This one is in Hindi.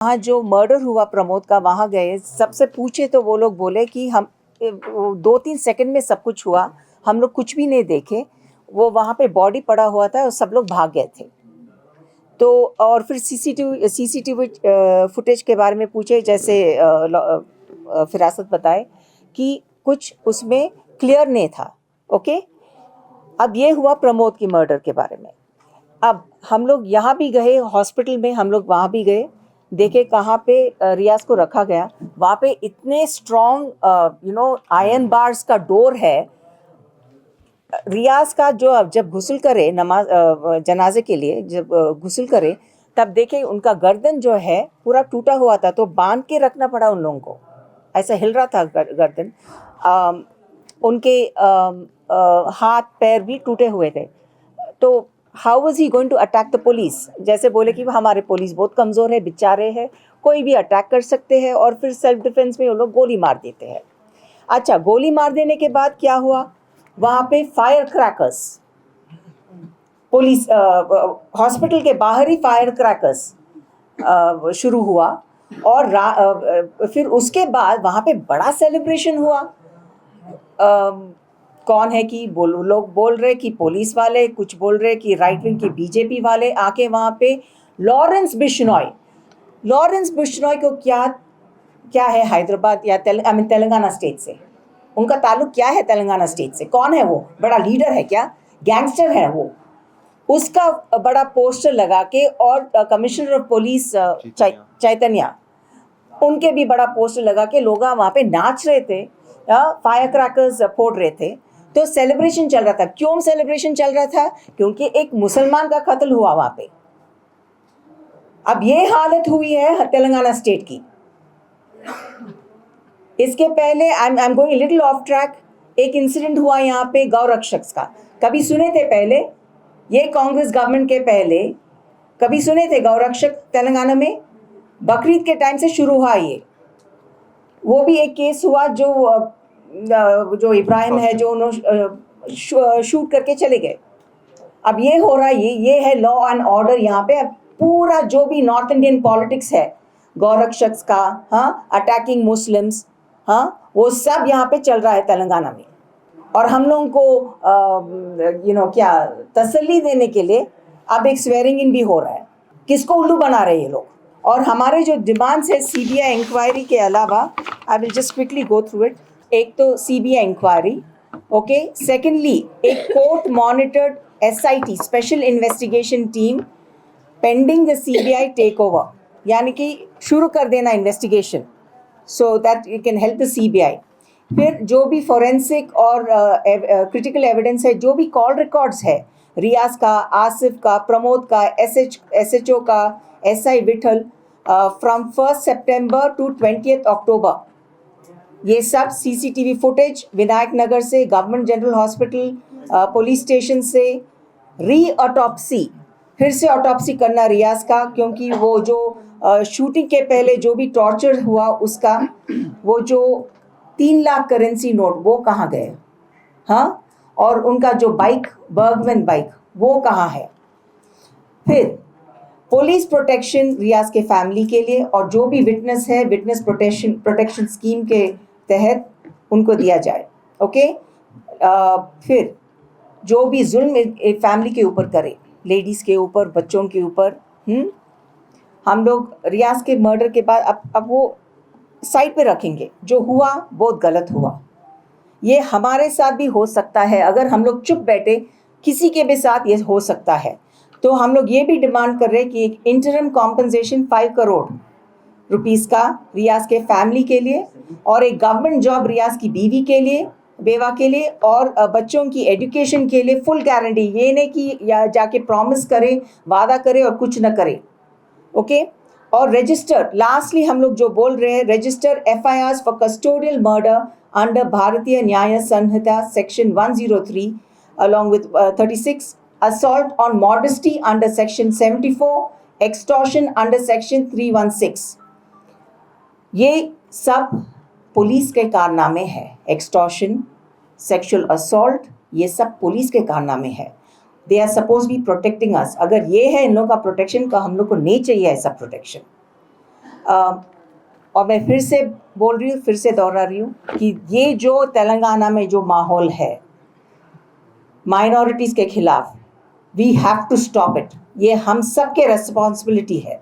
वहाँ जो मर्डर हुआ प्रमोद का, वहाँ गए, सबसे पूछे तो वो लोग बोले कि हम 2-3 सेकंड में सब कुछ हुआ, हम लोग कुछ भी नहीं देखे, वो वहाँ पे बॉडी पड़ा हुआ था और सब लोग भाग गए थे। तो और फिर सीसीटीवी फुटेज के बारे में पूछे, जैसे फिरासत बताए कि कुछ उसमें क्लियर नहीं था। ओके, अब ये हुआ प्रमोद की मर्डर के बारे में। अब हम लोग यहाँ भी गए, हॉस्पिटल में हम लोग वहाँ भी गए, देखे कहाँ पे रियाज को रखा गया। वहाँ पे इतने स्ट्रॉन्ग आयरन बार्स का डोर है। रियाज का जो जब गुस्ल करे नमाज जनाजे के लिए, जब गुस्ल करे, तब देखे उनका गर्दन जो है पूरा टूटा हुआ था, तो बांध के रखना पड़ा उन लोगों को, ऐसा हिल रहा था गर्दन। उनके हाथ पैर भी टूटे हुए थे। तो how was he going to attack the police? जैसे बोले कि हमारे पुलिस बहुत कमज़ोर है, बेचारे हैं, कोई भी अटैक कर सकते हैं, और फिर सेल्फ डिफेंस में वो लोग गोली मार देते हैं। अच्छा, गोली मार देने के बाद क्या हुआ? वहाँ पे फायर क्रैकर्स, पुलिस हॉस्पिटल के बाहर ही फायर क्रैकर्स शुरू हुआ, और फिर उसके बाद वहाँ पे बड़ा सेलिब्रेशन हुआ। कौन है कि लोग बोल रहे कि पुलिस वाले, कुछ बोल रहे कि राइट विंग के बीजेपी वाले आके वहाँ पे लॉरेंस बिश्नोई को क्या है हैदराबाद या तेलंगाना स्टेट से, उनका ताल्लुक क्या है तेलंगाना स्टेट से? कौन है वो? बड़ा लीडर है क्या? गैंगस्टर है वो? उसका बड़ा पोस्टर लगा के, और कमिश्नर ऑफ पुलिस चैतन्या, उनके भी बड़ा पोस्टर लगा के लोग वहाँ पे नाच रहे थे, फायर क्रैकर्स फोड़ रहे थे। तो सेलिब्रेशन चल रहा था। क्यों सेलिब्रेशन चल रहा था? क्योंकि एक मुसलमान का कत्ल हुआ वहाँ पे। अब ये हालत हुई है तेलंगाना स्टेट की। इसके पहले I am going little of track, एक इंसिडेंट हुआ यहाँ पे गौरक्षक का, कभी सुने थे पहले? ये कांग्रेस गवर्नमेंट के पहले कभी सुने थे गौरक्षक तेलंगाना में? बकरीद के टाइम से शुरू हुआ ये। वो भी एक केस हुआ जो इब्राहिम है, जो उन्होंने शूट करके चले गए। अब ये हो रहा है, ये है लॉ एंड ऑर्डर यहाँ पे। पूरा जो भी नॉर्थ इंडियन पॉलिटिक्स है गौरक्षक का, हाँ, अटैकिंग मुस्लिम्स, हाँ, वो सब यहाँ पे चल रहा है तेलंगाना में। और हम लोगों को क्या तसल्ली देने के लिए अब एक स्वेरिंग इन भी हो रहा है। किसको उल्लू बना रहे हैं ये लोग? और हमारे जो डिमांड्स है सीबीआई इंक्वायरी के अलावा, I will just quickly go through it. एक तो सीबीआई इंक्वायरी, ओके। सेकेंडली, एक court monitored SIT, special investigation team, pending the CBI take over, यानी कि शुरू कर देना investigation, so that you can help the CBI. फिर जो भी फोरेंसिक और क्रिटिकल एविडेंस है, जो भी कॉल रिकॉर्ड्स है रियाज का, आसिफ का, प्रमोद का, एसएचओ का, SI Vithal, from 1 September to 20 October, ये सब सीसीटीवी फुटेज विनायक नगर से, government general hospital, police station से, री-ऑटोप्सी, फिर से ऑटोप्सी करना रियाज का, क्योंकि वो जो शूटिंग के पहले जो भी टॉर्चर हुआ उसका, वो जो 3 लाख करेंसी नोट वो कहाँ गए, हाँ, और उनका जो बाइक, बर्गमैन बाइक, वो कहाँ है। फिर पुलिस प्रोटेक्शन रियाज के फैमिली के लिए, और जो भी विटनेस है विटनेस प्रोटेक्शन स्कीम के तहत उनको दिया जाए, ओके। फिर जो भी जुल्म एक फैमिली के ऊपर करे, लेडीज़ के ऊपर, बच्चों के ऊपर, हम लोग रियाज के मर्डर के बाद अब वो साइड पे रखेंगे। जो हुआ बहुत गलत हुआ, ये हमारे साथ भी हो सकता है। अगर हम लोग चुप बैठे, किसी के भी साथ ये हो सकता है। तो हम लोग ये भी डिमांड कर रहे हैं कि एक इंटरम कॉम्पनसेशन 5 करोड़ रुपीस का रियाज के फैमिली के लिए, और एक गवर्नमेंट जॉब रियाज की बेवा के लिए, और बच्चों की एजुकेशन के लिए फुल गारंटी। ये नहीं कि या जाके प्रॉमिस करे, वादा करे और कुछ न करे, ओके। और रजिस्टर, लास्टली हम लोग जो बोल रहे हैं, register FIRs for custodial murder under भारतीय न्याय संहिता section 103 along with 36, assault on modesty under section 74, extortion under section 316। ये सब पुलिस के कारनामे हैं। एक्सटॉर्शन, सेक्सुअल असॉल्ट, ये सब पुलिस के कारनामे हैं। They are suppose be protecting us. अगर ये है इन लोगों का प्रोटेक्शन का, हम लोग को नहीं चाहिए ऐसा प्रोटेक्शन। और मैं फिर से बोल रही हूँ, फिर से दोहरा रही हूँ कि ये जो तेलंगाना में जो माहौल है माइनॉरिटीज़ के खिलाफ, we have to stop it. ये हम सब के रेस्पॉन्सिबिलिटी है।